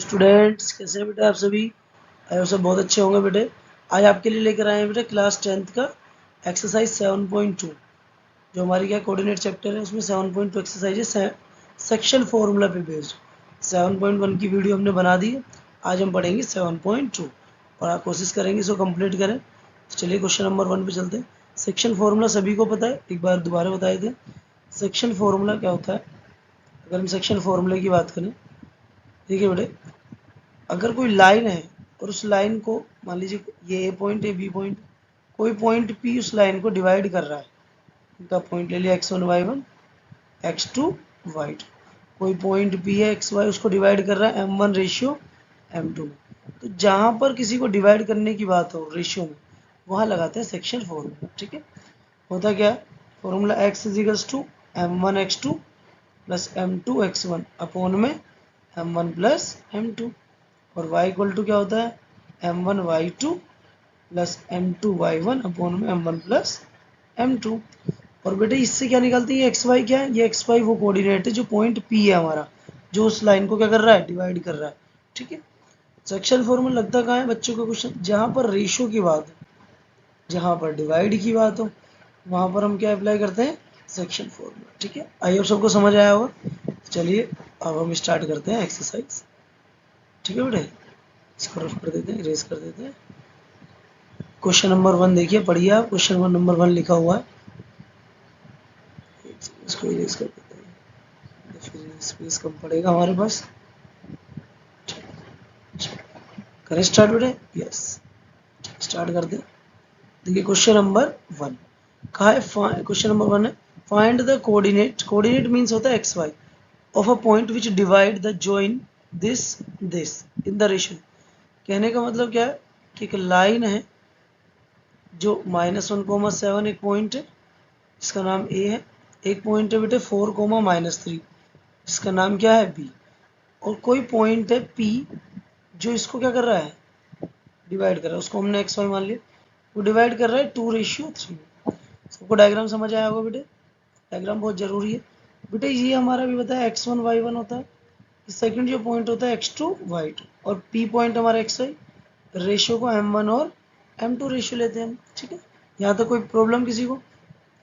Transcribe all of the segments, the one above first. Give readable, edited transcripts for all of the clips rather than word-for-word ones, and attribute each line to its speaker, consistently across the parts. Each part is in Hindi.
Speaker 1: स्टूडेंट्स कैसे हैं बेटे आप सभी। आई सब बहुत अच्छे होंगे बेटे। आज आपके लिए लेकर आए हैं बेटे क्लास 10th का एक्सरसाइज 7.2 जो हमारी क्या कोऑर्डिनेट चैप्टर है उसमें 7.2 एक्सरसाइज है सेक्शन फॉर्मूला पे बेस्ड। 7.1 की वीडियो हमने बना दी है, आज हम पढ़ेंगे 7.2 और आप कोशिश करेंगे इसको कंप्लीट करें। तो चलिए क्वेश्चन नंबर 1 पे चलते हैं। सेक्शन फॉर्मूला सभी को पता है, एक बार दोबारा बताए थे। सेक्शन फॉर्मूला क्या होता है? अगर हम सेक्शन फॉर्मूले की बात करें, देखिए बेटे, अगर कोई लाइन है और उस लाइन को मान लीजिए ये ए पॉइंट है, बी पॉइंट, कोई पॉइंट पी उस लाइन को डिवाइड कर रहा है। उनका पॉइंट ले लिया x1 y1 x2 y2, कोई पॉइंट पी है एक्स वाई, उसको डिवाइड कर रहा है m1 रेशियो m2 में। तो जहां पर किसी को डिवाइड करने की बात हो रेशियो में, वहां लगाते हैं सेक्शन फॉर्मूला। ठीक है, होता क्या है formula x is equals to m1 x2 plus m2 x1 upon में m1 प्लस m2, और y इक्वल टू क्या होता है m1 y2 plus m2 y1 upon में m1 प्लस m2। और बेटे इससे क्या निकलती है एक्स वाई, क्या है ये एक्स वाई वो कोऑर्डिनेट है जो पॉइंट P है हमारा, जो उस लाइन को क्या कर रहा है डिवाइड कर रहा है। ठीक है, सेक्शन फॉर्मूला लगता कहाँ है बच्चों का क्वेश्चन, जहां पर रेशियो की बात हो, जहां पर डिवाइड की बात हो, वहां पर हम क्या अप्लाई करते हैं सेक्शन फॉर्मूला। ठीक है, आई होप सबको समझ आया होगा। चलिए अब हम स्टार्ट करते हैं एक्सरसाइज। ठीक है बेटे, इसको रफ कर देते हैं, इरेज कर देते हैं। क्वेश्चन नंबर 1 देखिए, पढ़िए आप। क्वेश्चन नंबर 1 लिखा हुआ है, इसको इरेज कर देते हैं, फिर स्पेस कम पड़ेगा हमारे पास। करें स्टार्ट बेटे, यस स्टार्ट कर दे। देखिए क्वेश्चन नंबर 1 कहा है, क्वेश्चन नंबर 1 है find the coordinate, coordinate means होता है X Y, of a point which divide the join this in the ratio. कहने का मतलब क्या है कि एक लाइन है जो -1,7 एक पॉइंट है जिसका नाम ए है, एक पॉइंट है बेटे 4,-3 जिसका नाम क्या है बी, और कोई पॉइंट है पी जो इसको क्या कर रहा है डिवाइड कर रहा है, उसको हमने एक्स वाई मान लिया, वो डिवाइड कर रहा है 2:3। सबको डायग्राम समझ आया होगा बेटे, डायग्राम बहुत जरूरी है बेटे। ये हमारा भी बताया x1 y1 होता है, सेकंड जो पॉइंट होता है x2 y2, और p पॉइंट हमारा xy, रेशियो को m1 और m2 रेशियो लेते हैं हम। ठीक है, यहाँ तक कोई प्रॉब्लम किसी को?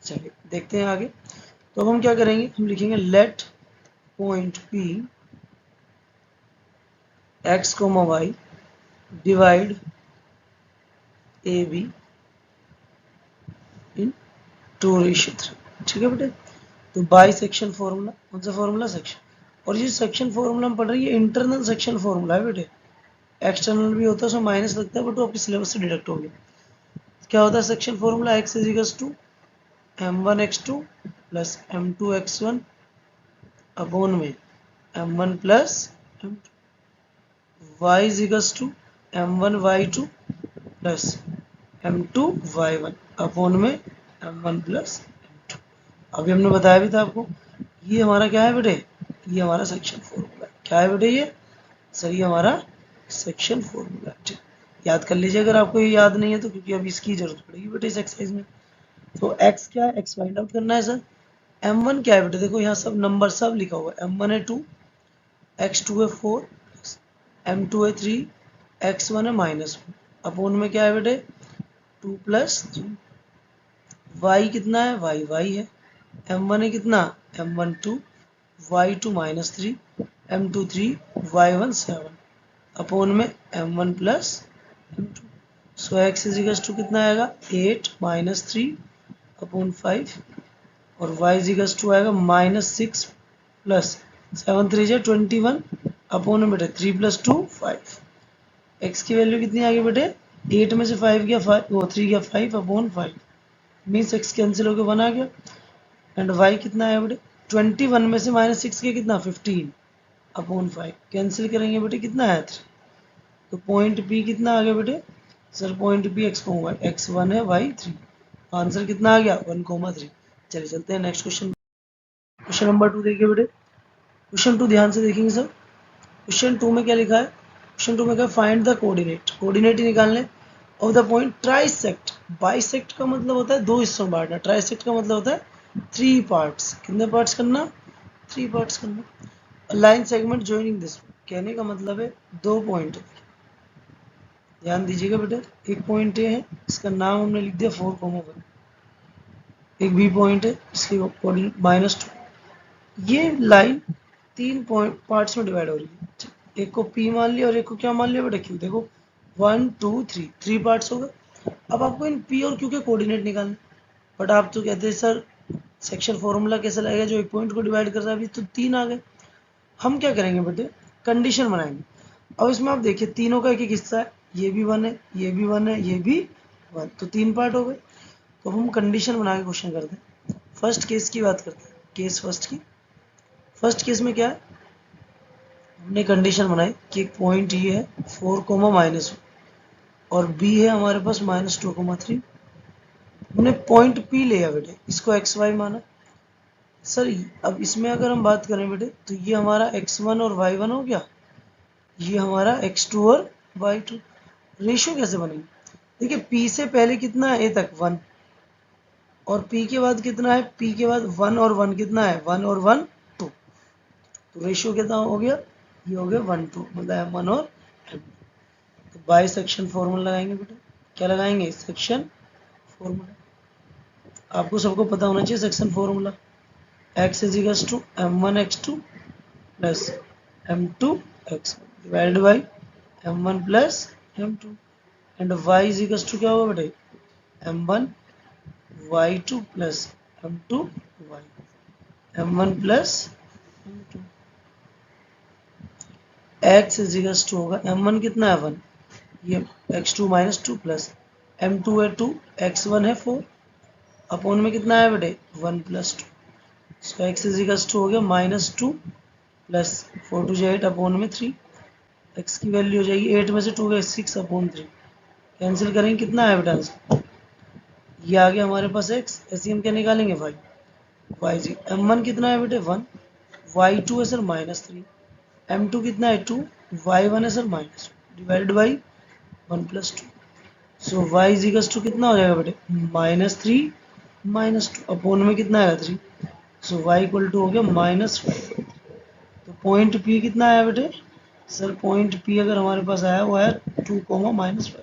Speaker 1: चलिए देखते हैं आगे। तो अब हम क्या करेंगे, हम लिखेंगे let point p x, y divide A be in 2:3। ठीक है बेटे, तो बाई सेक्शन फॉर्मूला, कौन सा फॉर्मूला सेक्शन, और ये सेक्शन फॉर्मूला हम पढ़ रहे हैं ये इंटरनल सेक्शन फॉर्मूला है बेटे, एक्सटर्नल भी होता है उसमें माइनस लगता है, बट वो आपके सिलेबस से डिडक्ट हो गया। क्या होता है section formula, X is equals to m1 x2 plus m2 x1 upon में m1 plus m2, y is equals to m1 y2 plus m2 y1 upon में m1 प्लस m2। अभी हमने बताया भी था आपको, ये हमारा क्या है बेटे, ये हमारा सेक्शन फॉर्मूला क्या है बेटे, ये सर ये हमारा सेक्शन फॉर्मूला। ठीक, याद कर लीजिए अगर आपको ये याद नहीं है तो, क्योंकि अभी इसकी जरूरत पड़ेगी बेटे इस एक्सरसाइज में। तो x क्या है, x फाइंड आउट करना है सर। m1 क्या है बेटे, देखो यहाँ सब नंबर सब लिखा हुआ है, m1 है 2, x2 है 4, m2 है 3, x1 है -1 अपॉन में क्या है बेटे 2 प्लस 3, y कितना है, y है, m1 है कितना m1 2, y2 -3, m2 3, y1 7 upon में m1 plus m2। So x is equals to कितना आएगा 8 -3 अपॉन 5, और y इज इक्वल्स टू आएगा -6 प्लस 7 3 जा 21 अपॉन में बेटे 3 प्लस 2 5। x की वैल्यू कितनी आ गई बेटे, 8 में से 5 गया 5, वो 3 गया 5 अपॉन 5, मीन्स x कैंसिल होकर 1 आ गया। एंड y कितना आया बेटे, 21 में से -6 के कितना 15 अपॉन 5, कैंसिल करेंगे बेटे कितना है 3। तो पॉइंट P कितना आ गया बेटे, सर पॉइंट P x1 है y3, आंसर कितना आ गया 1,3। चलिए चलते हैं नेक्स्ट क्वेश्चन। क्वेश्चन नंबर 2 देखिए बेटे, क्वेश्चन 2 ध्यान से देखेंगे सब। क्वेश्चन 2 में क्या लिखा है, क्वेश्चन 2 में क्या फाइंड द कोऑर्डिनेट, कोऑर्डिनेट ही निकालने of the point trisect. Bisect का मतलब होता है दो हिस्सों में बांटना, ट्राइसेक्ट का मतलब होता है 3 पार्ट्स। कितने पार्ट्स करना, 3 पार्ट्स करना। लाइन सेगमेंट ज्वाइनिंग दिस, कहने का मतलब है 2 पॉइंट, ध्यान दीजिएगा बेटा। एक पॉइंट ए है, इसका नाम हमने लिख दिया 4,1। एक बी पॉइंट है, इसकी कोऑर्डिनेट -2। ये लाइन 3 पॉइंट पार्ट्स में डिवाइड हो रही है। एक को पी मान लिया और एक को क्या मान लिया बेटा, क्यू। देखो 1 2 3, 3 पार्ट्स हो गए। अब आपको इन पी और क्यू के कोऑर्डिनेट निकालने, बट आप तो कहते हैं सर सेक्शन फॉर्मूला कैसे लगेगा जो एक पॉइंट को डिवाइड कर रहा है, अभी तो 3 आ गए। हम क्या करेंगे बेटे, कंडीशन बनाएंगे। अब इसमें आप देखिए तीनों का एक एक हिस्सा है, ये भी 1 है, ये भी 1 है, ये भी 1, तो 3 पार्ट हो गए। तो हम कंडीशन बना के क्वेश्चन करते हैं। फर्स्ट केस की बात करते हैं, केस फर्स्ट की। फर्स्ट केस में क्या है, हमने कंडीशन बनाई कि एक पॉइंट ये है 4,-1 और बी है हमारे पास -2,3। हमने पॉइंट पी लिया बेटे, इसको एक्स वाई माना। सर अब इसमें अगर हम बात करें बेटे, तो ये हमारा x1 और y1 हो गया, ये हमारा x2 और y2। रेशियो कैसे बनेगी, देखिए p से पहले कितना है a तक 1, और p के बाद कितना है, p के बाद 1 और 1 कितना है, 1 और 1 2। तो रेशियो कितना हो गया, ये हो गया 1:2, मतलब m1 और m2। तो बाई सेक्शन फॉर्मूला लगाएंगे बेटा, क्या लगाएंगे, सेक्शन फॉर्मूला। आपको सबको पता होना चाहिए section formula. x is equals to m1 x2 plus m2 x1 divided by m1 plus m2, and y is equals to क्या होगा बेटे, m1 y2 plus m2 y, m1 plus m2। x is equals to होगा m1 कितना है 1, ये x2 -2 प्लस m2 है 2, x1 है 4, अपॉन में कितना है बेटे 1 प्लस 2। इसका x इज इक्वल्स टू हो गया -2 प्लस 4 टू 8 अपॉन में 3। x की वैल्यू हो जाएगी 8 में से 2 गए 6 अपॉन 3, कैंसिल करेंगे कितना है बेटा आंसर, ये आ गया हमारे पास x। ऐसे हम क्या निकालेंगे y, y जी m1 कितना है बेटे 1, y2 है सर -3, m2 कितना है 2, y1 है sir -2 divided by 1 plus 2। So y is equals to कितना हो जाएगा बेटे -3 -2 अपॉन में कितना आएगा 3। सो y इक्वल टू हो गया -5। तो पॉइंट P कितना आया बेटे, सर पॉइंट P अगर हमारे पास आया वो आया 2, -5।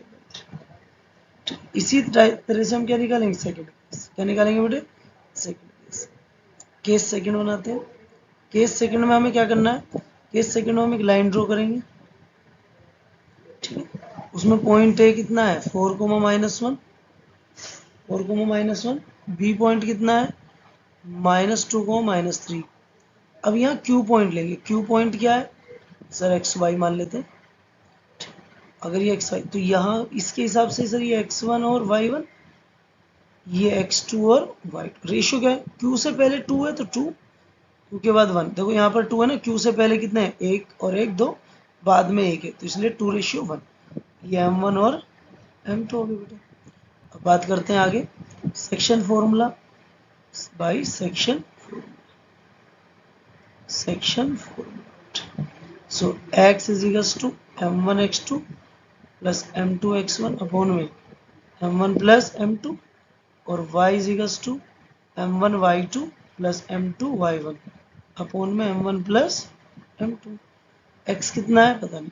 Speaker 1: इसी तरह से हम क्या निकालेंगे, सेकंड केस। क्या निकालेंगे बेटे, सेकंड केस। केस सेकंड बनाते हैं। केस सेकंड में हमें क्या करना है, केस सेकंड में हम एक लाइन ड्रॉ करेंगे, ठीक है। उसमें पॉइंट ए कितना है 4, -1, 4, -1। बी पॉइंट कितना है -2, -3। अब यहाँ क्यू पॉइंट लेंगे, क्यू पॉइंट क्या है सर एक्स वाई मान लेते हैं। अगर ये एक्स वाई तो यहाँ इसके हिसाब से सर ये x1 और y1, ये x2 और y2। रेशियो क्या है, q से पहले 2 है तो 2, q के बाद 1। देखो यहाँ पर 2 है ना, q से पहले कितने हैं 1 और 1 2, बाद में 1 है, तो इसलिए 2:1। ये m1 और m2 हो गए बेटे। अब बात करते हैं आगे section formula by section formula. So x is equals to m1 x2 plus m2 x1 upon में m1 प्लस m2, और y is equals to m1 y2 plus m2 y1 upon में m1 प्लस m2। x कितना है पता नहीं,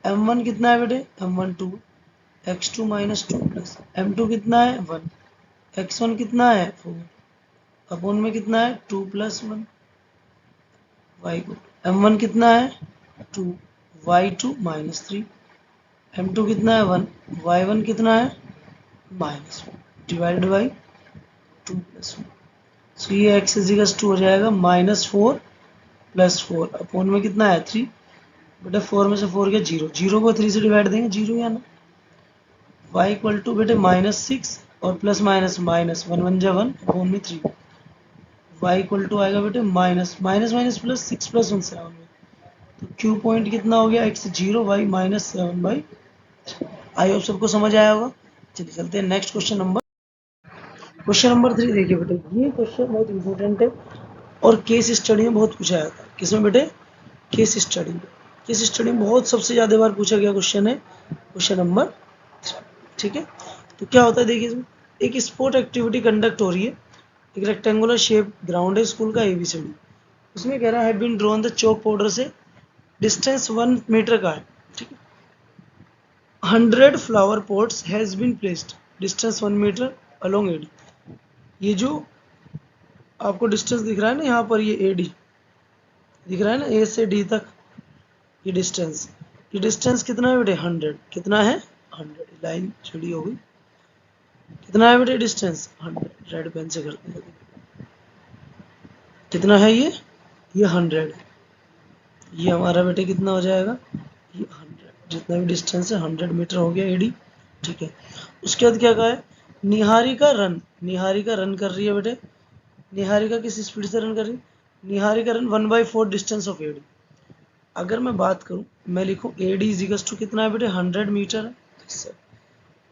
Speaker 1: m1 कितना है बेटे m1 2, x2 -2 प्लस m2 कितना है 1, x1 कितना है 4 अपॉन में कितना है 2 + 1। y को m1 कितना है 2, y2 -3, m2 कितना है 1, y1 कितना है -1 डिवाइडेड बाई 2 + 1। सो ये x इज इक्वल्स टू हो जाएगा -4 + 4 अपॉन में कितना है 3। बेटा 4 में से 4 गया 0, 0 को 3 से डिवाइड देंगे 0 या ना। y इक्वल टू बेटे -6 और प्लस माइनस माइनस 1 1 जा 1 अपॉन में 3। y इक्वल टू आएगा बेटे माइनस प्लस 6 + 1 7 में, तो क्यू पॉइंट कितना हो गया x 0 y -7/। आई होप सबको समझ आया होगा। चलिए चलते हैं नेक्स्ट क्वेश्चन नंबर 3। देखिए बेटे ये क्वेश्चन बहुत इंपॉर्टेंट है और केस स्टडी में बहुत पूछा जाता है। किसमें बेटे, केस स्टडी में। केस स्टडी में बहुत सबसे ज़्यादा बार पूछा गया क्वेश्चन है क्वेश्चन नंबर 3, ठीक है। तो क्या होता है देखिए, इसमें एक स्पोर्ट एक्टिविटी कंडक्ट हो रही है, एक रेक्टेंगुलर शेप ग्राउंड है स्कूल का ABCD। उसमें कह रहा है have been drawn the chalk powder से डिस्टेंस 1 मीटर का है, ठीक है। 100 flower pots has been placed, distance 1 metre along AD. ये जो आपको डिस्टेंस दिख रहा है ना यहाँ पर, ये एडी दिख रहा है ना, ए से डी तक ये डिस्टेंस, ये डिस्टेंस कितना है बेटे 100, कितना है 100, लाइन छड़ी हो गई, कितना है बेटे डिस्टेंस 100, रेड पेन से करते हैं, कितना है ये 100, ये हमारा बेटे कितना हो जाएगा, ये 100, जितना भी डिस्टेंस है 100 मीटर हो गया एडी, ठीक है। उसके बाद क्या कहा है, निहारिका रन, निहारिका रन कर रही है बेटे, निहारिका किस स्पीड से रन कर रही है, Niharika run 1/4 distance of AD. अगर मैं बात करूं, मैं लिखूं एडी इजिकल्स टू कितना है बेटे 100 मीटर है।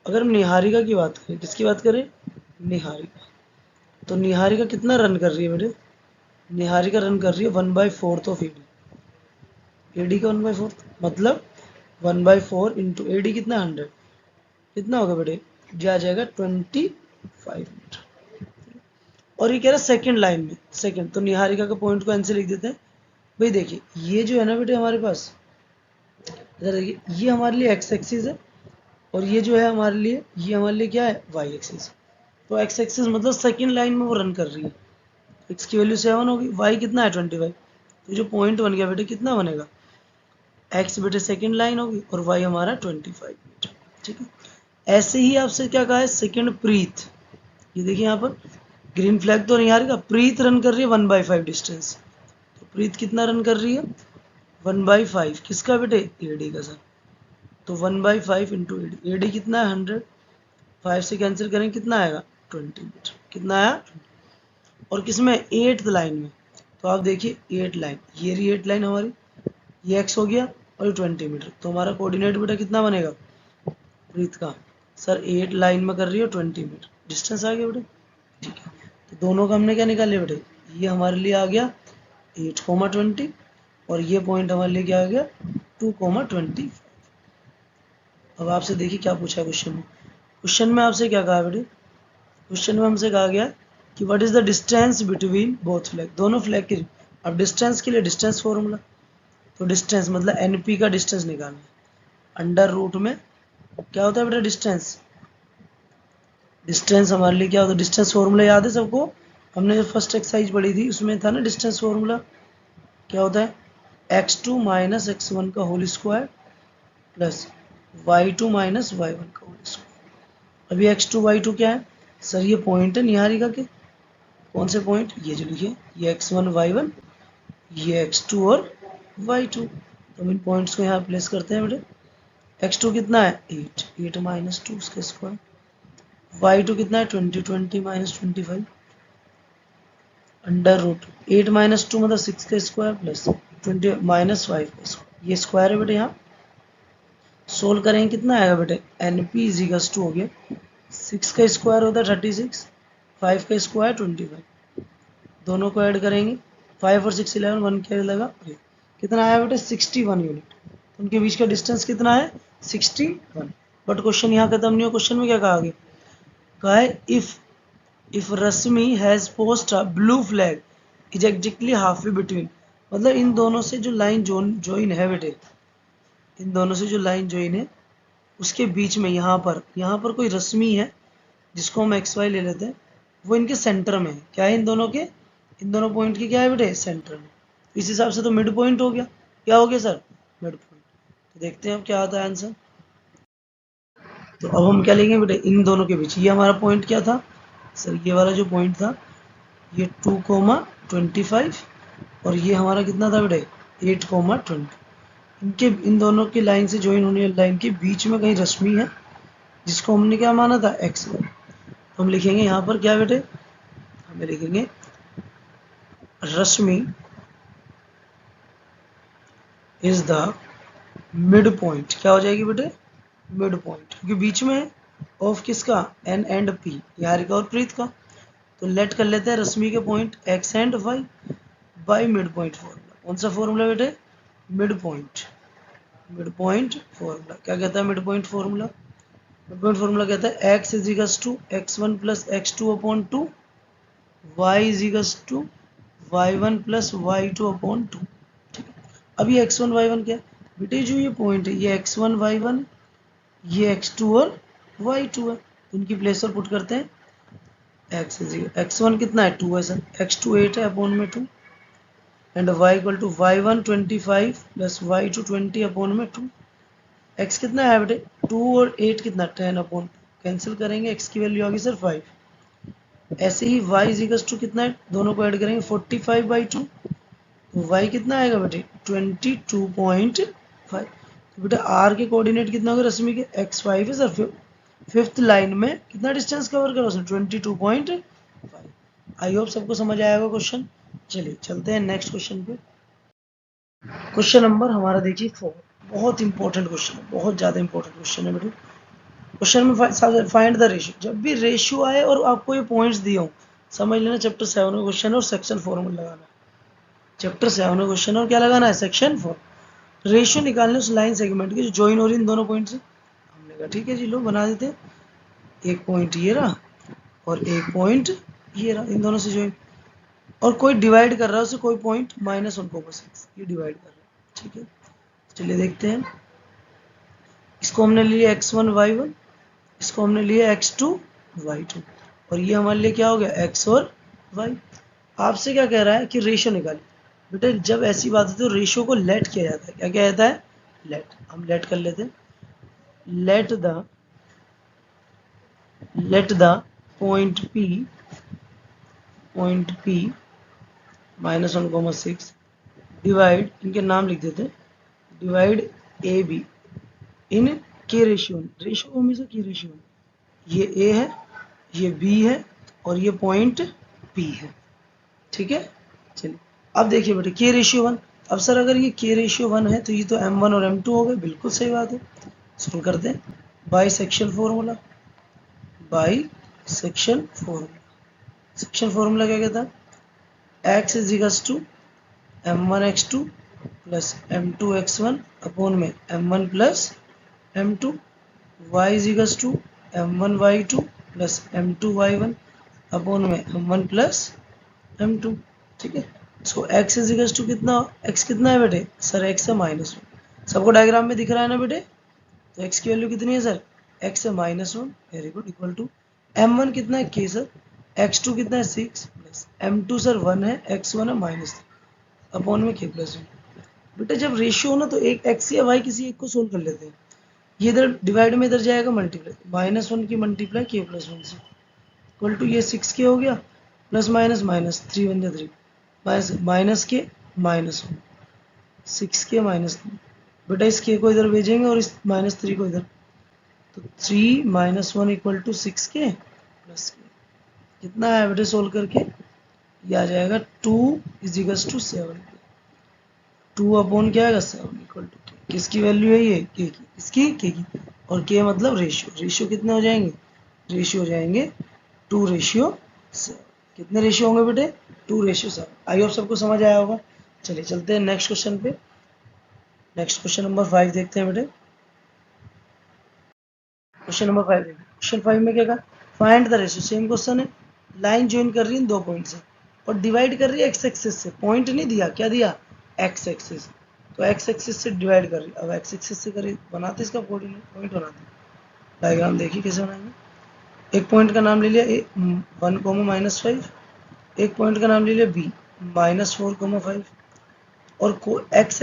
Speaker 1: अगर हम निहारिका की बात करें, किसकी बात करें, निहारिका, तो निहारिका कितना रन कर रही है बेटे, निहारिका रन कर रही है 1/4 ऑफ एडी, एडी का 1/4 मतलब 1/4 इंटू एडी कितना 100, कितना होगा बेटे, ये आ जाएगा 25 मीटर। और ये कह रहा है सेकंड लाइन में, सेकंड, तो निहारिका का पॉइंट को आंसर लिख देते हैं। भाई देखिए ये जो है ना बेटे हमारे पास, इधर देखिए ये हमारे लिए एक्स एक्सिस है, और ये जो है हमारे लिए, ये हमारे लिए क्या है वाई एक्सिस। तो एक्स एक्सिस मतलब सेकंड लाइन में वो रन कर रही है, एक्स की वैल्यू 7 होगी, वाई कितना है 25, तो जो पॉइंट बन गया बेटे कितना बनेगा, एक्स बेटे सेकंड लाइन होगी और वाई हमारा 25 मीटर, ठीक है। ऐसे ही आपसे क्या कहा है, सेकंड प्रीत, ये देखिए यहाँ पर ग्रीन फ्लैग तो नहीं आ रही, प्रीत रन कर रही है 1/5 डिस्टेंस, तो प्रीत कितना रन कर रही है 1/5, किसका बेटे एडी का सर, तो 1/5 इंटू एडी, एडी कितना है 100, 5 से कैंसिल करेंगे कितना आएगा 20 मीटर, कितना आया, और किसमें 8th लाइन में, तो आप देखिए 8 लाइन, ये रही 8 लाइन हमारी, ये एक्स हो गया और 20 मीटर, तो हमारा कोऑर्डिनेट बेटा कितना बनेगा प्रीत का, सर 8 लाइन में कर रही हो 20 मीटर, डिस्टेंस आ गया बेटे, ठीक है। तो दोनों का हमने क्या निकाले बेटे, ये हमारे लिए आ गया 8,20 और ये पॉइंट हमारे लिए क्या आ गया 2,20। अब आपसे देखिए क्या पूछा है क्वेश्चन में, क्वेश्चन में आपसे क्या कहा बेटे, क्वेश्चन में हमसे कहा गया कि what is the distance between both flag, दोनों फ्लैग की। अब डिस्टेंस के लिए डिस्टेंस फॉर्मूला, तो डिस्टेंस मतलब एनपी का डिस्टेंस निकालना है, अंडर रूट में क्या होता है बेटा डिस्टेंस, डिस्टेंस हमारे लिए क्या होता है, डिस्टेंस फॉर्मूला याद है सबको, हमने जो फर्स्ट एक्सरसाइज पढ़ी थी उसमें था ना डिस्टेंस फॉर्मूला, क्या होता है x2 माइनस x1 का whole square plus y2 minus y1 का होल स्क्वायर। अभी x2 y2 क्या है सर, ये पॉइंट है निहारिका के, कौन से पॉइंट, ये जो लिखे ये x1 y1, ये x2 और y2, तो हम इन पॉइंट्स को यहाँ प्लेस करते हैं बेटे। x2 कितना है 8 माइनस 2 उसका स्क्वायर, y2 कितना है 20 माइनस 25 अंडर रूट 8 माइनस 2 मतलब 6 का स्क्वायर प्लस 20 माइनस 5 का स्क्वायर, ये स्क्वायर है बेटे। यहाँ सोल्व करेंगे कितना आएगा बेटे, एन पी इजिकल्स टू हो गया 6 का स्क्वायर होता है 36, 5 का स्क्वायर 25, दोनों को ऐड करेंगे 5 और 6 11, 1 क्या लगा, कितना आया बेटे 61 यूनिट, उनके बीच का डिस्टेंस कितना है 61। बट क्वेश्चन यहाँ खत्म नहीं हो, क्वेश्चन में क्या कहा गया, कहा है if Rashmi has post a blue flag is exactly half way between, मतलब इन दोनों से जो लाइन ज्वाइन है बेटे, इन दोनों से जो लाइन ज्वाइन है उसके बीच में यहाँ पर कोई रश्मि है जिसको हम एक्स वाई ले लेते हैं, वो इनके सेंटर में है, क्या है इन दोनों के, इन दोनों पॉइंट के क्या है बेटे सेंटर में, इस हिसाब से तो मिड पॉइंट हो गया, क्या हो गया सर मिड पॉइंट। तो देखते हैं अब क्या आता है आंसर, तो अब हम क्या लेंगे बेटे इन दोनों के बीच, ये हमारा पॉइंट क्या था सर, ये वाला जो पॉइंट था ये 2,25 और ये हमारा कितना था बेटे 8,20, इनके इन दोनों की लाइन से ज्वाइन होने वाली लाइन के बीच में कहीं रश्मि है जिसको हमने क्या माना था एक्स वाई, तो हम लिखेंगे यहाँ पर क्या बेटे, हमें लिखेंगे रश्मि इज द मिड पॉइंट, क्या हो जाएगी बेटे मिड पॉइंट, क्योंकि बीच में है ऑफ किसका एन एंड पी, निहारिका और प्रीत का, तो लेट कर लेते हैं रश्मि के point x and y by mid point formula, कौन सा फॉर्मूला बेटे मिड पॉइंट फॉर्मूला, क्या कहता है mid point formula, mid point formula कहता है x is equals to x1 plus x2 upon 2, y is equals to y1 plus y2 upon 2, ठीक है। अब ये x1 y1 क्या है बेटे, जो ये पॉइंट है ये x1 y1, ये x2 और y2 है, तो इनकी प्लेस पर पुट करते हैं x1 कितना है 2 है सर, x2 8 है अपॉन में 2 and y equal to y1 25 plus y2 20 upon में 2। x कितना है बेटे 2 और 8 कितना 10 अपॉन, कैंसिल करेंगे x की वैल्यू आ गई सर 5। ऐसे ही y इक्वल टू कितना है, दोनों को ऐड करेंगे 45/2, तो y कितना आएगा बेटे 22.5। तो बेटा r के कोऑर्डिनेट कितना होगा रश्मि के x5 है सर, फिफ्थ लाइन में कितना डिस्टेंस कवर करो सर 22.5। आई होप सबको समझ आएगा क्वेश्चन। चलिए चलते हैं नेक्स्ट क्वेश्चन पे। क्वेश्चन नंबर हमारा देखिए 4, बहुत इंपॉर्टेंट क्वेश्चन है, बहुत ज़्यादा इंपॉर्टेंट क्वेश्चन है बेटे। क्वेश्चन में फाइंड द रेशियो, जब भी रेशियो आए और आपको ये पॉइंट्स दिए हो समझ लेना चैप्टर 7 का क्वेश्चन है और सेक्शन 4 में लगाना है। चैप्टर 7 का क्वेश्चन और क्या लगाना है सेक्शन 4। रेशियो निकालने उस लाइन सेगमेंट के जो ज्वाइन हो रही है इन दोनों पॉइंट से। हमने कहा ठीक है जी लो बना देते हैं, एक पॉइंट ये रहा और एक पॉइंट ये रहा, इन दोनों से ज्वाइन, और कोई डिवाइड कर रहा है उसे कोई पॉइंट -1/6, ये डिवाइड कर रहा है। ठीक है चलिए देखते हैं, इसको हमने लिया x1 y1, इसको हमने लिया x2 y2, और ये हमारे लिए क्या हो गया x और y। आपसे क्या कह रहा है कि रेशियो निकालिए। बेटे जब ऐसी बात होती है तो रेशियो को लेट किया जाता है, क्या किया जाता है लेट। हम लेट कर लेते हैं, let the point p -1/6 divide, इनके नाम लिख देते हैं, डिवाइड ए बी इन के रेशियो, रेशियो हमेशा के रेशियो, ये ए है ये बी है और ये पॉइंट पी है। ठीक है चलिए अब देखिए बेटे के रेशियो 1, अब सर अगर ये के रेशियो 1 है तो ये तो m1 और m2 हो गए, बिल्कुल सही बात है। सॉल्व करते हैं by section formula, by section formula. Section formula क्या कहता है, x is equals to m1x2 plus m2x1 upon में m1 plus m2, y is equals to m1y2 plus m2y1 upon में m1 प्लस m2। ठीक है so x is equals to कितना, x कितना है बेटे सर x है -1, सबको डायग्राम में दिख रहा है ना बेटे, तो x की वैल्यू कितनी है सर x है -1, very good, equal to m1 कितना है k सर, x2 कितना है 6 प्लस m2 सर 1 है, x1 है -3 अपॉन में k प्लस 1। बेटा जब रेशियो हो ना तो एक x या y किसी एक को सोल्व कर लेते हैं, ये इधर डिवाइड में इधर जाएगा मल्टीप्लाई, -1 की मल्टीप्लाई k प्लस 1 से इक्वल टू ये 6k हो गया प्लस माइनस 3 बन जाए 3 माइनस के -1 6k -3। बेटा इस k को इधर भेजेंगे और इस -3 को इधर, तो 3 - 1 equal to 6k plus k, कितना है बेटे सोल्व करके ये आ जाएगा 2 इज इक्वल्स टू 7, 2 अपॉन क्या आएगा 7 इक्वल टू k। किसकी वैल्यू है ये k की, इसकी k की, और k मतलब रेशियो, रेशियो कितने हो जाएंगे, रेशियो हो जाएंगे 2:7। कितने रेशियो होंगे बेटे 2:7। आई होप सबको समझ आया होगा। चलिए चलते हैं नेक्स्ट क्वेश्चन पे। नेक्स्ट क्वेश्चन नंबर 5 देखते हैं बेटे। क्वेश्चन नंबर 5 देखिए, क्वेश्चन 5 में क्या कहा, find the ratio, same question है, लाइन ज्वाइन कर रही है दो पॉइंट से और डिवाइड कर रही है एक्स एक्सिस से, पॉइंट नहीं दिया, क्या दिया एक्स एक्सिस, तो एक्स एक्सिस से डिवाइड कर रही है। अब एक्स एक्सिस से करिए, बनाते इसका कोऑर्डिनेट पॉइंट बनाते, डायग्राम देखिए कैसे बनाएंगे। एक पॉइंट का नाम ले लिया ए 1, -5, एक पॉइंट का नाम ले लिया बी -4, 5, और एक्स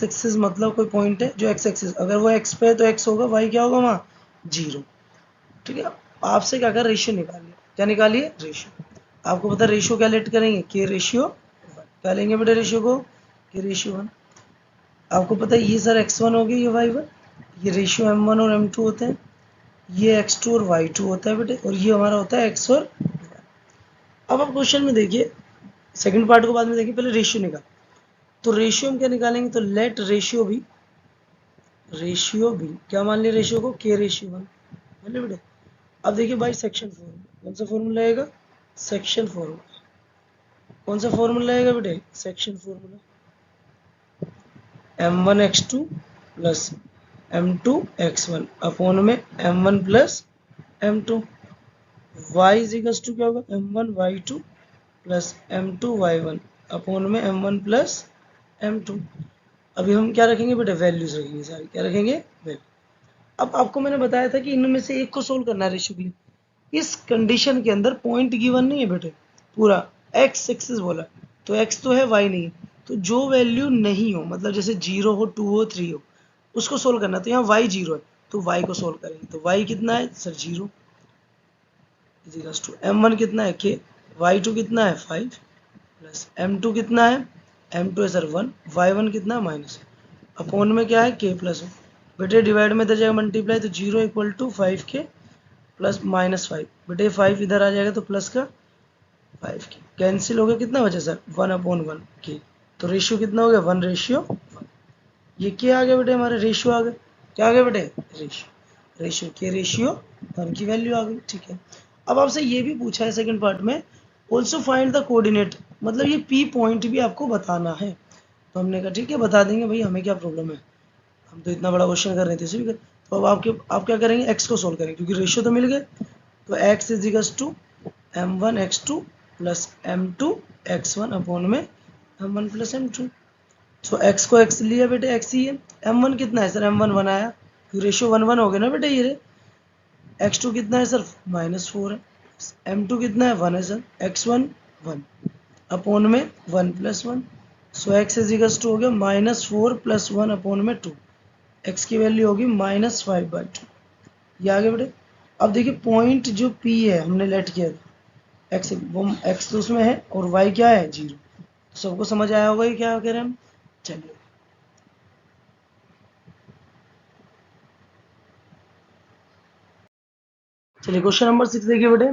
Speaker 1: एक्सिस मतलब कोई पॉइंट है जो एक्स एक्सिस, अगर वो एक्स पे है तो एक्स होगा, वाई क्या होगा वहाँ 0। ठीक है आपसे क्या कर रेशियो निकालिए, क्या निकालिए रेशियो। आपको पता है रेशियो क्या लेट करेंगे के रेशियो 1, क्या लेंगे बेटे रेशियो को के रेशियो 1। आपको पता है ये सर x1 हो गया ये y1, ये रेशियो m1 और m2 होते हैं, ये x2 और y2 होता है बेटे, और ये हमारा होता है x और y। अब आप क्वेश्चन में देखिए, सेकंड पार्ट को बाद में देखिए, पहले रेशियो निकाल, तो रेशियो हम क्या निकालेंगे, तो लेट रेशियो भी क्या मान लिया रेशियो को के रेशियो 1, मान लिया बेटे। अब देखिए बाई सेक्शन फॉर्मूला, कौन सा फॉर्मूला आएगा सेक्शन फॉर्मूला, कौन सा फॉर्मूला आएगा बेटे section formula, m1x2 plus m2x1 upon में m1 plus m2, y is equals to क्या होगा m1y2 प्लस m2y1 अपॉन में m1 प्लस m2। अभी हम क्या रखेंगे बेटा, वैल्यूज रखेंगे सारी, क्या रखेंगे, वैल्यू। अब आपको मैंने बताया था कि इनमें से एक को सोल्व करना है रेशियो के लिए। इस कंडीशन के अंदर पॉइंट गिवन नहीं है बेटे, पूरा एक्स एक्सिस बोला, तो एक्स तो है, वाई नहीं है। तो जो वैल्यू नहीं हो, मतलब जैसे 0 हो, 2 हो, 3 हो, उसको सोल्व करना है। तो यहाँ वाई 0 है, तो वाई को सोल्व करेंगे। तो वाई कितना है सर, 0 इजिकल्स टू m1 कितना है k, y2 कितना है 5 प्लस m2 कितना है, m2 है सर 1, y1 कितना है माइनस, अपॉन में क्या है k प्लस 1। बेटे डिवाइड में इधर जाएगा मल्टीप्लाई, तो 0 इक्वल टू 5k प्लस -5। बेटे 5 इधर आ जाएगा तो प्लस का 5k कैंसिल हो गया, कितना बचा सर 1/1 k। तो रेशियो कितना हो गया, 1:1। ये क्या आ गया बेटे, हमारे रेशियो आ गए। क्या आ गया बेटे, रेशियो। रेशियो के रेशियो 1 की वैल्यू आ गई, ठीक है। अब आपसे ये भी पूछा है सेकंड पार्ट में, ऑल्सो फाइंड द कोऑर्डिनेट, मतलब ये पी पॉइंट भी आपको बताना है। तो हमने कहा ठीक है बता देंगे भाई, हमें क्या प्रॉब्लम है, हम तो इतना बड़ा क्वेश्चन कर रहे थे, इसे भी कर। तो अब आप क्या करेंगे, एक्स को सोल्व करेंगे क्योंकि रेशियो तो मिल गए। तो x is equals to m1 x2 plus m2 x1 upon में m1 plus m2। So x को एक्स लिया बेटे, एक्स ही है। m1 कितना है सर, m1 1 आया, रेशियो 1:1 हो गया ना बेटे ये रे। x2 कितना है सर, -4 है। m2 कितना है, 1 है सर। x1 1 अपॉन में 1 plus 1। So x is equals to हो गया -4 प्लस 1 अपॉन में 2। एक्स की वैल्यू होगी -5/2। ये आ गया बेटे। अब देखिए पॉइंट जो P है हमने लेट किया था, एक्स वो एक्स तो उसमें है और वाई क्या है, 0। सबको समझ आया होगा ये क्या कह रहे हैं हम। चलिए चलिए क्वेश्चन नंबर 6 देखिए बेटे।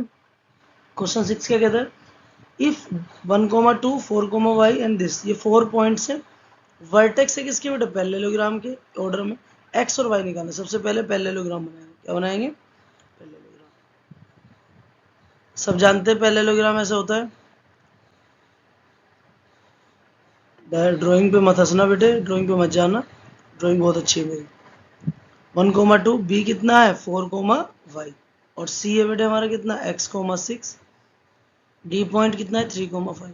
Speaker 1: क्वेश्चन 6 क्या कहता है, इफ 1,2 4, y एंड दिस, ये 4 पॉइंट्स हैं। वर्टेक्स है किसके बेटे, पैरेललोग्राम के ऑर्डर में। एक्स और वाई निकालना, सबसे पहले पैरेललोग्राम बनाएंगे। क्या बनाएंगे, पैरेललोग्राम। सब जानते हैं पैरेललोग्राम ऐसा होता है। ड्राइंग पे मत हंसना बेटे, ड्राइंग पे मत जाना, ड्राइंग बहुत अच्छी है मेरी। 1,2 बी कितना है 4, और सी है बेटे हमारा कितना x, 6। डी पॉइंट कितना है 3,5।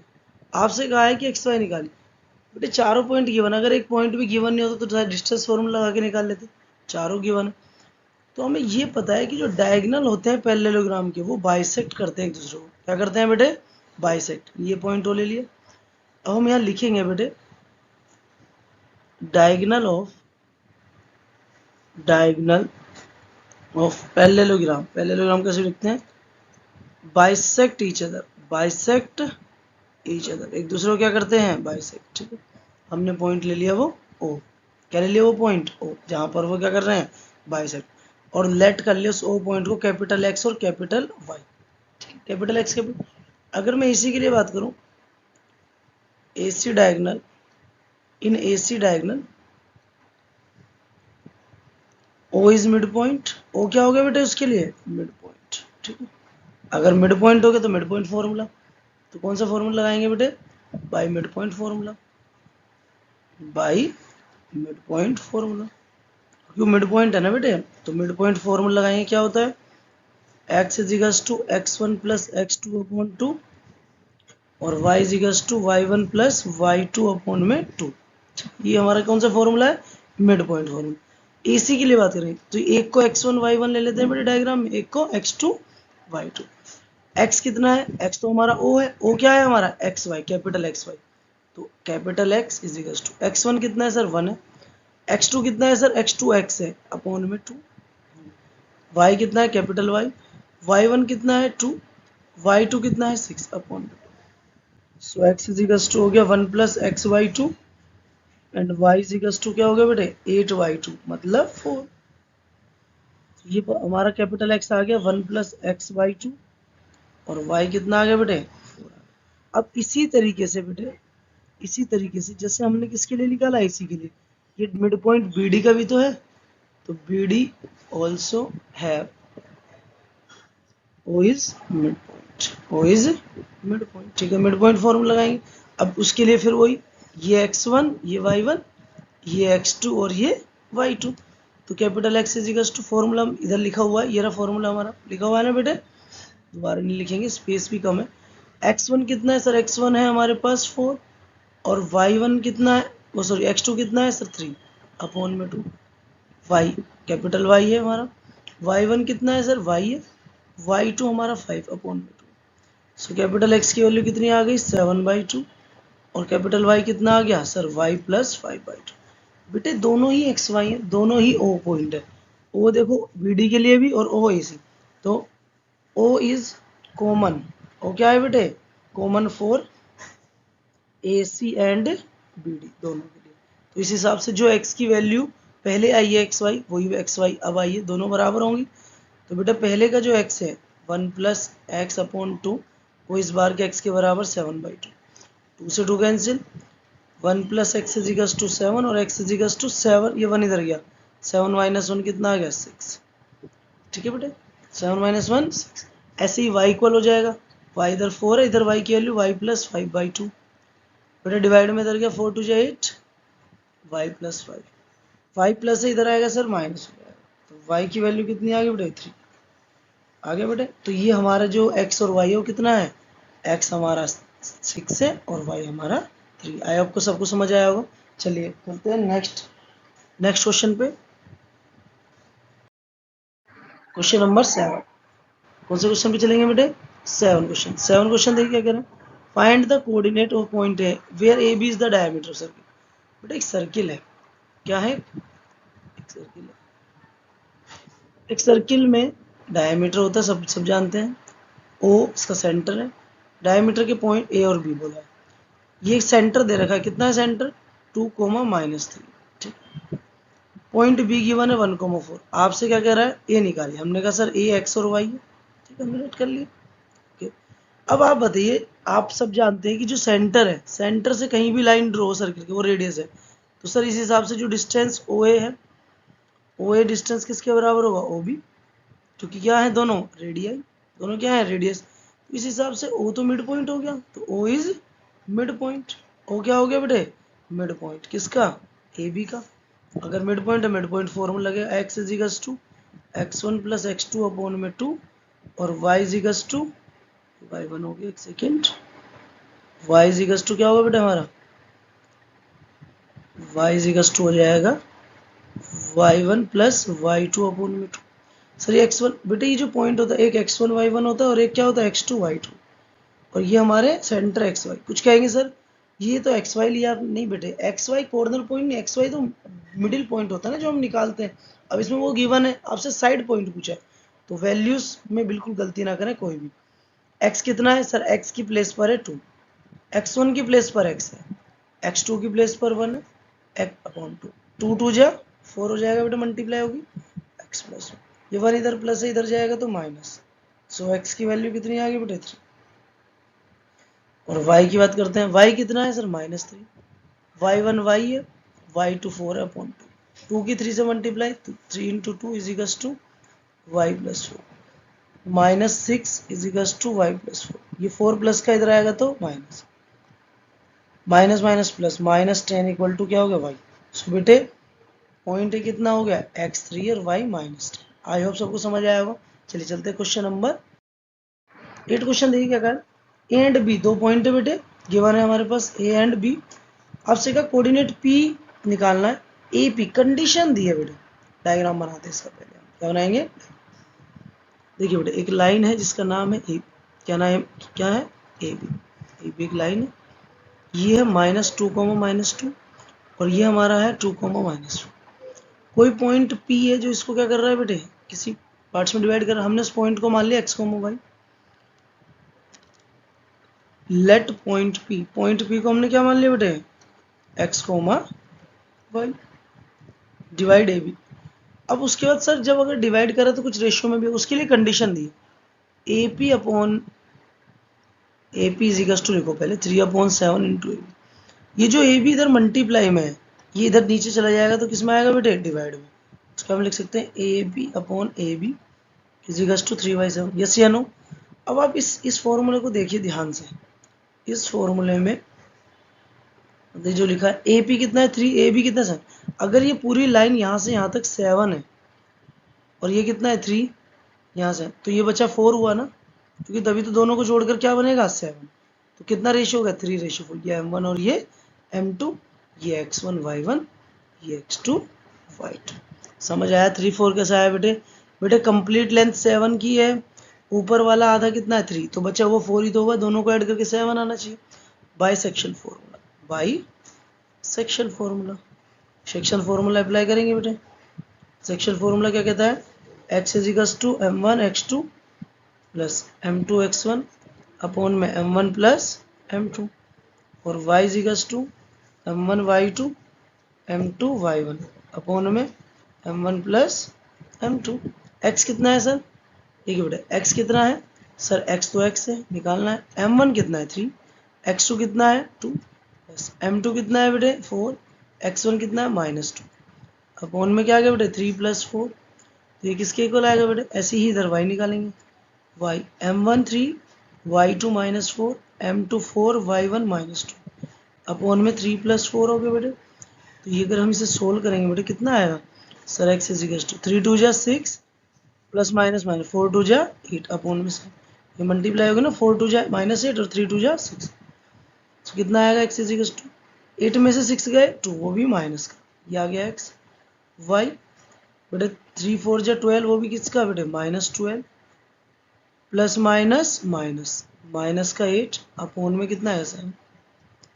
Speaker 1: आपसे कहा है कि एक्स वाई निकाली। बेटे चारों पॉइंट गिवन, अगर एक पॉइंट भी गिवन नहीं होता तो डिस्टेंस फॉर्मूला लगा के निकाल लेते। चारों गिवन है, तो हमें ये पता है कि जो डायगोनल होते हैं पैरेललोग्राम के, वो बाइसेक्ट करते हैं एक दूसरे को। क्या करते हैं बेटे, बाइसेक्ट। ये पॉइंट वो ले लिया। अब हम यहाँ लिखेंगे बेटे, डायगोनल ऑफ पैरेललोग्राम। पैरेललोग्राम कैसे लिखते हैं, bisect each other, bisect each other, एक दूसरे को क्या करते हैं, बाइसेक्ट। ठीक है, हमने पॉइंट ले लिया वो ओ। क्या ले लिया वो पॉइंट ओ, जहां पर वो क्या कर रहे हैं, बाइसेक्ट। और लेट कर लिया उस ओ पॉइंट को कैपिटल एक्स और कैपिटल वाई। ठीक, कैपिटल एक्स कैपिटल। अगर मैं इसी के लिए बात करूं, AC diagonal, in AC diagonal O is mid point. O क्या हो गया बेटे उसके लिए, मिड पॉइंट। ठीक है, अगर मिड पॉइंट हो गया तो मिड पॉइंट फॉर्मूला। तो कौन सा फॉर्मूला लगाएंगे बेटे, by mid point formula, by mid point formula. क्योंकि मिड पॉइंट है ना बेटे, तो मिड पॉइंट फॉर्मूला लगाएंगे। क्या होता है, x is equals to x1 plus x2 upon 2 और y is equals to y1 plus y2 upon में 2। ये हमारा कौन सा फॉर्मूला है, मिड पॉइंट फॉर्मूला। AC के लिए बात करें तो एक को x1 y1 ले लेते हैं बेटे डायग्राम में, एक को x2 y2। x कितना है, x तो हमारा o है, o क्या है हमारा xy, कैपिटल xy। तो capital x is equals to x1 कितना है सर 1 है, x2 कितना है सर x2x है अपॉन में 2, y कितना है कैपिटल Y, y1 कितना है 2, y2 कितना है 6 upon 2। So x is equals to हो गया 1 plus xy2 and y is equals to क्या हो गया बेटे 8y2 मतलब 4। ये हमारा कैपिटल X आ गया 1 प्लस xy2 और y कितना आ गया बेटे 4। अब इसी तरीके से बेटे, इसी तरीके से जैसे हमने किसके लिए निकाला, इसी के लिए, ये मिड पॉइंट BD का भी तो है, तो BD also have O is mid point, O is mid point. ठीक है, मिड पॉइंट फॉर्मूला लगाएंगे। अब उसके लिए फिर वही, ये x1 ये y1 ये x2 और ये y2। तो capital X is equals to formula इधर लिखा हुआ है, ये रहा फॉर्मूला हमारा लिखा हुआ है ना बेटे, दोबारा नहीं लिखेंगे स्पेस भी कम है। x1 कितना है सर, x1 है हमारे पास 4 और y1 कितना है वो सॉरी x2 कितना है सर 3 अपॉन में 2, y कैपिटल Y है हमारा, y1 कितना है सर y है, y2 हमारा 5 अपॉन में 2। सो कैपिटल X की वैल्यू कितनी आ गई 7/2 और कैपिटल Y कितना आ गया सर y प्लस 5/2। बेटे दोनों ही एक्स वाई है, दोनों ही ओ पॉइंट है, ओ देखो BD के लिए भी और ओ AC, तो O इज कॉमन, ओ क्या है बेटे common for AC and BD दोनों के लिए। तो इस हिसाब से जो x की वैल्यू पहले आई है XY वही XY अब आई है, दोनों बराबर होंगी। तो बेटा पहले का जो x है 1 प्लस एक्स अपॉन 2 वो इस बार के x के बराबर 7/2, 2 से 2 cancel, 1 plus x is equals to 7 और x इज इक्वल्स टू 7, ये 1 इधर गया, 7 माइनस 1 कितना आ गया 6। ठीक है बेटे 7 माइनस 1 6। ऐसे ही y इक्वल हो जाएगा, y इधर 4 है, इधर y की वैल्यू y प्लस 5/2, बेटा डिवाइड में इधर गया 4 2 8, y प्लस 5, 5 प्लस से इधर आएगा सर माइनस हो जाएगा, तो y की वैल्यू कितनी आ गई बेटे 3 आगे बेटे। तो ये हमारा जो x और y है वो कितना है, x हमारा 6 है और y हमारा 3। आई आपको सबको समझ आया होगा। चलिए करते हैं नेक्स्ट क्वेश्चन पे, क्वेश्चन नंबर 7। कौन से क्वेश्चन पे चलेंगे बेटे 7 क्वेश्चन देखिए क्या कह रहे हैं, find the coordinate of point है where A B is the diameter of circle. बेटा एक सर्किल है, क्या है एक सर्किल है, एक सर्किल में डायमीटर होता है, सब जानते हैं, ओ इसका सेंटर है, डायमीटर के पॉइंट ए और बी बोला है, ये सेंटर दे रखा है, कितना है सेंटर 2, -3, ठीक। पॉइंट बी गिवन है 1, 4, आपसे क्या कह रहा है ए निकालिए, हमने कहा सर ए एक्स और वाई है, ठीक है हमने नोट कर लिया। ओके अब आप बताइए, आप सब जानते हैं कि जो सेंटर है, सेंटर से कहीं भी लाइन ड्रॉ सर्किल की वो रेडियस है, तो सर इस हिसाब से जो डिस्टेंस ओ ए है, ओ ए डिस्टेंस किसके बराबर होगा ओ बी, क्योंकि क्या है दोनों रेडियस, दोनों क्या है रेडियस, तो इस हिसाब से ओ तो मिड पॉइंट हो गया, तो ओ इज मिड पॉइंट, ओ क्या हो गया बेटे मिड पॉइंट किसका ए बी का। अगर मिड पॉइंट है मिड पॉइंट फॉर्मूला लगेगा x is equals to x1 plus x2 upon में 2 और y is equals to y1 हो गया, एक second, y is equals to क्या होगा बेटा हमारा y इज इक्वल्स टू हो जाएगा y1 प्लस y2 अपॉन में 2। सर ये x1 बेटे ये जो पॉइंट होता है एक x1 y1 होता है और एक क्या होता है x2 y2, और ये हमारे सेंटर xy। कुछ कहेंगे सर ये तो xy लिया आप, नहीं बेटे xy कॉर्नर पॉइंट नहीं, xy तो मिडिल पॉइंट होता है ना जो हम निकालते हैं, अब इसमें वो गिवन है, आपसे साइड पॉइंट पूछा है, तो वैल्यूज में बिल्कुल गलती ना करें कोई भी। x कितना है सर x की प्लेस पर है 2, x1 की प्लेस पर x है, x2 की प्लेस पर 1 है, x अपॉन 2, 2 2 जा 4 हो जाएगा बेटा, मल्टीप्लाई होगी x प्लस 1, ये 1 इधर प्लस है इधर जाएगा तो माइनस, सो x की वैल्यू कितनी आ गई बेटे 3। और y की बात करते हैं, y कितना है सर -3, y1 y है, y2 4 है अपॉन 2, 2 की 3 से multiply, 3 into 2 is equals to y plus 4, -6 is equals to y plus 4, ये 4 प्लस का इधर आएगा तो minus, minus minus plus, -10 equal to क्या हो गया y। सो बेटे पॉइंट कितना हो गया x3 और y -10। आई होप सबको समझ आया होगा। चलिए चलते हैं क्वेश्चन नंबर 8। क्वेश्चन देखिए क्या कर, ए एंड बी दो पॉइंट है बेटे, गिवन है हमारे पास ए एंड बी, आपसे का कोऑर्डिनेट पी निकालना है, ए पी कंडीशन दी है बेटे, डायग्राम बनाते हैं इसका, पहले हम क्या बनाएंगे, देखिए बेटे एक लाइन है जिसका नाम है ए, क्या नाम है क्या है ए बी एक लाइन है, ये है -2, -2 और ये हमारा है 2, -2। कोई पॉइंट पी है जो इसको क्या कर रहा है बेटे किसी पार्ट्स में डिवाइड कर रहा है, हमने उस पॉइंट को मान लिया x, y, let point P को हमने क्या मान लिया बेटे x, y, divide A B. अब उसके बाद सर जब अगर डिवाइड करें तो कुछ रेशियो में भी, उसके लिए कंडीशन दी A P upon A P is equals to, लिखो पहले 3/7 इंटू ए बी, ये जो ए बी इधर मल्टीप्लाई में है ये इधर नीचे चला जाएगा तो किस में आएगा बेटे डिवाइड में, इसको हम लिख सकते हैं A B upon A B is equals to 3/7, yes या नो। अब आप इस फॉर्मूले को देखिए ध्यान से, इस फॉर्मूले में जो लिखा है ए पी कितना है 3, ए बी कितना है 7, अगर ये पूरी लाइन यहाँ से यहाँ तक 7 है और ये कितना है 3 यहाँ से, तो ये बचा 4 हुआ ना, क्योंकि तभी तो दोनों को जोड़कर क्या बनेगा 7, तो कितना रेशियो होगा 3/4, ये m1 और ये m2, ये x1 y1, ये x2 y2। समझ आया? 3 4 कैसा आया बेटे? बेटे कंप्लीट लेंथ 7 की है, ऊपर वाला आधा कितना है 3, तो बचा वो 4 ही तो होगा, दोनों को ऐड करके 7 आना चाहिए। By section formula, by section formula, section formula apply करेंगे बेटे। सेक्शन फॉर्मूला क्या कहता है? x is equals to m1 x2 plus m2 x1 upon में m1 प्लस m2, और y is equals to m1 y2 m2 y1 upon में m1 प्लस m2। x कितना है सर? ठीक है बेटा, x कितना है सर? x तो x है, निकालना है। m1 कितना है 3, x2 कितना है 2, प्लस m2 कितना है बेटे 4, x1 कितना है -2, अपॉन में क्या आ गया बेटे 3 प्लस 4, तो ये किसके इक्वल आएगा बेटे? ऐसे ही इधर y निकालेंगे, y m1 3 y2 -4 m2 4 y1 -2 upon में 3 प्लस 4 हो गया बेटे। तो ये अगर हम इसे सोल्व करेंगे बेटे कितना आएगा sir? x is equal to 3 2 जा 6 प्लस माइनस माइनस 4 2 जा 8 अपॉन में से ये मल्टीप्लाई होगा ना, 4 2 जा -8 और 3 2 जा 6, तो कितना आएगा x इज इक्वल टू 8 में से 6 गए 2, वो भी माइनस का, ये आ गया x। y बेटे 3 4 जा 12, वो भी किसका बेटे -12 प्लस माइनस माइनस माइनस का 8 अपॉन में कितना है साइन,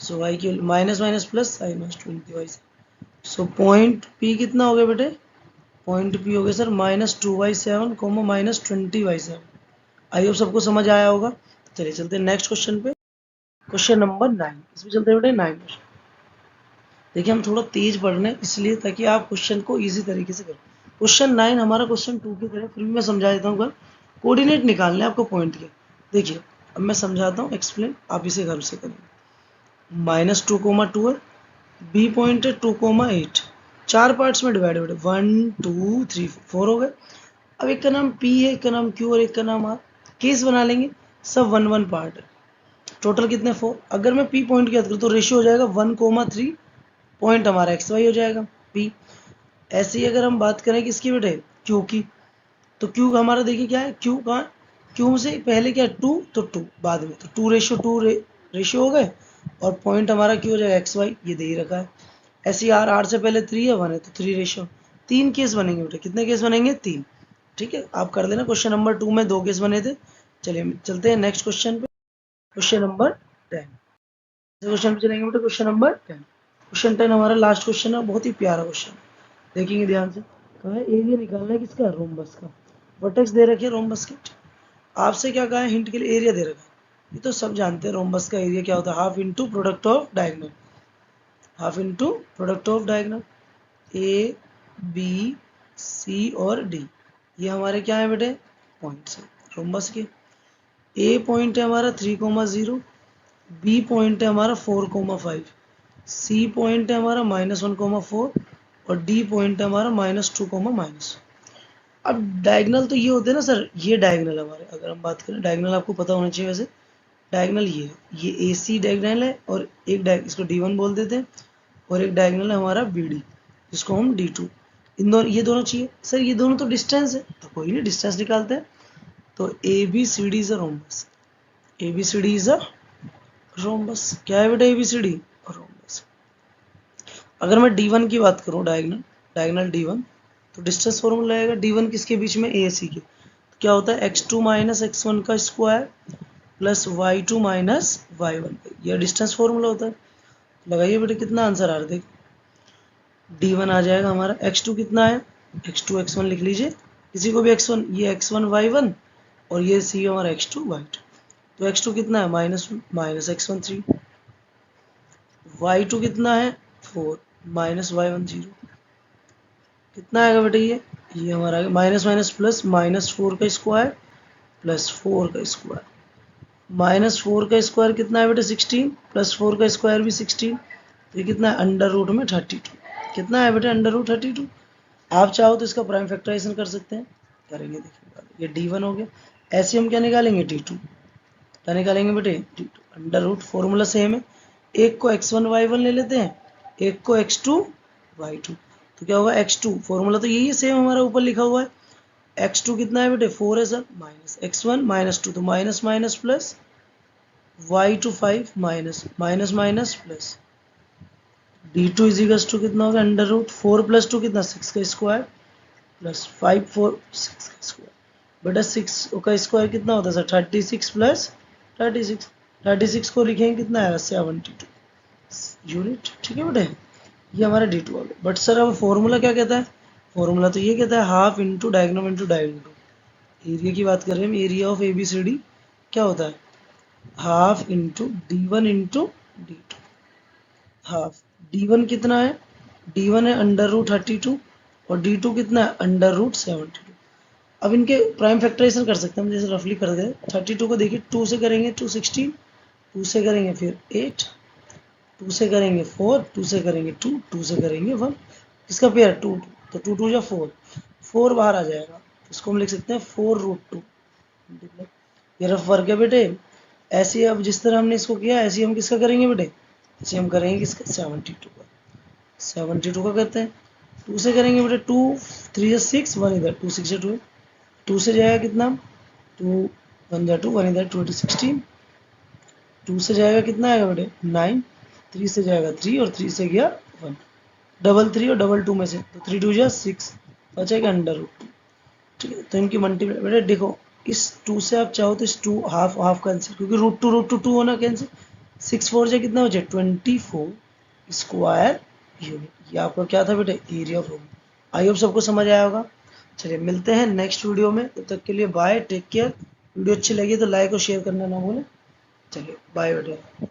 Speaker 1: सो y की minus minus plus sign minus 20y, so point p कितना हो गया बेटे? पॉइंट p हो गया sir -2y7 coma -20y7। I hope सबको समझ आया होगा। चलिए चलते हैं नेक्स्ट क्वेश्चन पे, क्वेश्चन नंबर 9। इसमें चलते हैं बेटे 9 क्वेश्चन। देखिए हम थोड़ा तेज पढ़ रहे हैं इसलिए ताकि आप क्वेश्चन को इजी तरीके से करें। क्वेश्चन 9 हमारा क्वेश्चन 2 की तरह, फिर भी मैं समझा देता हूँ। कोऑर्डिनेट निकालने आपको पॉइंट के। देखिए अब मैं समझाता हूँ, एक्सप्लेन, आप इसे घर से करेंगे। -2, 2 है, बी पॉइंट है 2, 8, 4 पार्ट्स में डिवाइडेड है, 1 2 3 4 हो गए। अब एक का नाम P है, एक का नाम Q और एक का नाम R। केस बना लेंगे, सब 1 1 पार्ट है, टोटल कितने 4। अगर मैं P पॉइंट की बात करूँ तो रेशियो हो जाएगा 1, 3, पॉइंट हमारा XY हो जाएगा P। ऐसे ही अगर हम बात करें किसकी बेटे? Q की, तो Q हमारा देखिए क्या है, Q कहाँ, Q से पहले क्या है 2, तो 2 बाद में, तो 2:2 रेशियो हो गए, और पॉइंट हमारा Q हो जाएगा XY, ये दे ही रखा है। ऐसे R, R से पहले 3 है 1 है, तो 3:, 3 केस बनेंगे बेटे। कितने केस बनेंगे? 3। ठीक है, आप कर लेना। क्वेश्चन नंबर 2 में 2 केस बने थे। चलिए चलते हैं नेक्स्ट क्वेश्चन पे, क्वेश्चन नंबर 10। क्वेश्चन पे चलेंगे बेटे, क्वेश्चन नंबर 10। क्वेश्चन 10 हमारा लास्ट क्वेश्चन है, बहुत ही प्यारा क्वेश्चन, देखेंगे ध्यान से। कहा है एरिया निकालना है किसका? रोम्बस का। वर्टेक्स दे रखे रोम्बस के, आपसे क्या कहा है? हिंट के लिए एरिया दे रखा है। ये तो सब जानते हैं रोम्बस का एरिया क्या होता है, half into product of diagonal, half into product of diagonal, A B C और डी, ये हमारे क्या है बेटे? पॉइंट्स है रोम्बस के। ए पॉइंट है हमारा 3, 0, बी पॉइंट है हमारा 4, 5, सी पॉइंट है हमारा -1, 4 और डी पॉइंट है हमारा -2, अब डायगोनल तो ये होते हैं ना सर, ये डायगोनल हमारे, अगर हम बात करें डायगोनल आपको पता होना चाहिए वैसे। डायगोनल ये ए सी डायगोनल है, और एक इसको D1 बोल देते हैं, और एक डायगोनल है हमारा BD, जिसको हम D2। इन दोनों, ये दोनों चाहिए सर, ये दोनों तो डिस्टेंस है, तो कोई नहीं, डिस्टेंस निकालते हैं। तो ABCD is a rhombus, ABCD is a rhombus. क्या है बेटा? ABCD rhombus. अगर मैं D1 की बात करूँ, डायगोनल, डायगोनल D1, तो डिस्टेंस फॉर्मूला आएगा D1 किसके बीच में? AC के। तो क्या होता है? x2 - x1 का स्क्वायर प्लस y2 - y1, यह डिस्टेंस फॉर्मूला होता है। लगाइए बेटे कितना आंसर आ रहा है, देख D1 आ जाएगा हमारा, x2 कितना है? x2 x1 लिख लीजिए, किसी को भी x1, ये x1 y1 और ये c हमारा x2 y2, तो x2 कितना है? -1 -x1 3, y2 कितना है? 4 -y1 0, कितना आएगा बेटे? ये हमारा आएगा माइनस माइनस प्लस, -4 का स्क्वायर प्लस 4 का स्क्वायर, -4 का स्क्वायर कितना है बेटे? 16, प्लस 4 का स्क्वायर भी 16, तो ये कितना है? √32। कितना है बेटे? √32। आप चाहो तो इसका प्राइम फैक्टराइजेशन कर सकते हैं, करेंगे देखिए। ये D1 हो गया। ऐसे हम क्या निकालेंगे? D2। क्या निकालेंगे बेटे? D2। Under root formula same है, एक को x1 y1 ले लेते हैं, एक को x2 y2, तो क्या होगा? x2 फॉर्मूला तो यही है सेम हमारा ऊपर लिखा हुआ है। x2 कितना है बेटे? 4 है सर, माइनस x1 -2, तो minus minus plus y2 5 minus minus minus plus d2 is equal to कितना होगा अंडर रूट 4 प्लस 2 कितना 6 का स्क्वायर प्लस 5 4 6 का स्क्वायर बेटा 6 का स्क्वायर कितना होता है सर 36 प्लस 36 36 को लिखेंगे कितना आएगा 72 यूनिट। ठीक है बेटे, ये हमारा D2 आ गया। बट सर अब फॉर्मूला क्या कहता है, फॉर्मूला तो ये कहता है half into diagonal into diagonal. Area की बात कर रहे हैं हम, एरिया ऑफ ABCD क्या होता है half into D1 into D2। Half D1 कितना है, D1 है अंडर रूट 32 और D2 कितना है अंडर रूट 72। अब इनके प्राइम फैक्टराइजेशन कर सकते हैं हम, जैसे रफली कर दे 32 को देखिए 2 से करेंगे 2 16, 2 से करेंगे फिर 8, 2 से करेंगे 4, 2 से करेंगे 2, 2 से करेंगे 1, इसका पेयर 2 तो 2 2 या 4, 4 बाहर आ जाएगा, इसको हम लिख सकते हैं 4 रूट 2। ये रफ वर्क है बेटे। ऐसे अब जिस तरह हमने इसको किया ऐसे हम किसका करेंगे बेटे, ऐसे हम करेंगे किसका 72 का, 72 का करते हैं 2 से करेंगे बेटे 2 3 या 6 1 इधर 2 6 2, 2 से जाएगा कितना 2 1 जा 2 1 इधर 2 16, 2 से जाएगा कितना आएगा बेटे 9, 3 से जाएगा 3 और 3 से गया 1, डबल 3 और डबल 2 में से तो 3 2 जा 6 बचेगा अंडर रूट 2। ठीक है, तो इनकी मल्टीप्लाई बेटे देखो इस 2 से आप चाहो तो इस 2 हाफ हाफ कैंसिल क्योंकि रूट टू 2 होना कैंसिल, 6 4 से कितना हो जाए 24 स्क्वायर यूनिट। ये आपका क्या था बेटे area of room. I hope सबको समझ आया होगा। चलिए मिलते हैं नेक्स्ट वीडियो में, तब तक के लिए बाय, टेक केयर। वीडियो अच्छी लगी तो लाइक और शेयर करना ना भूलें। चलिए बाय बेटे।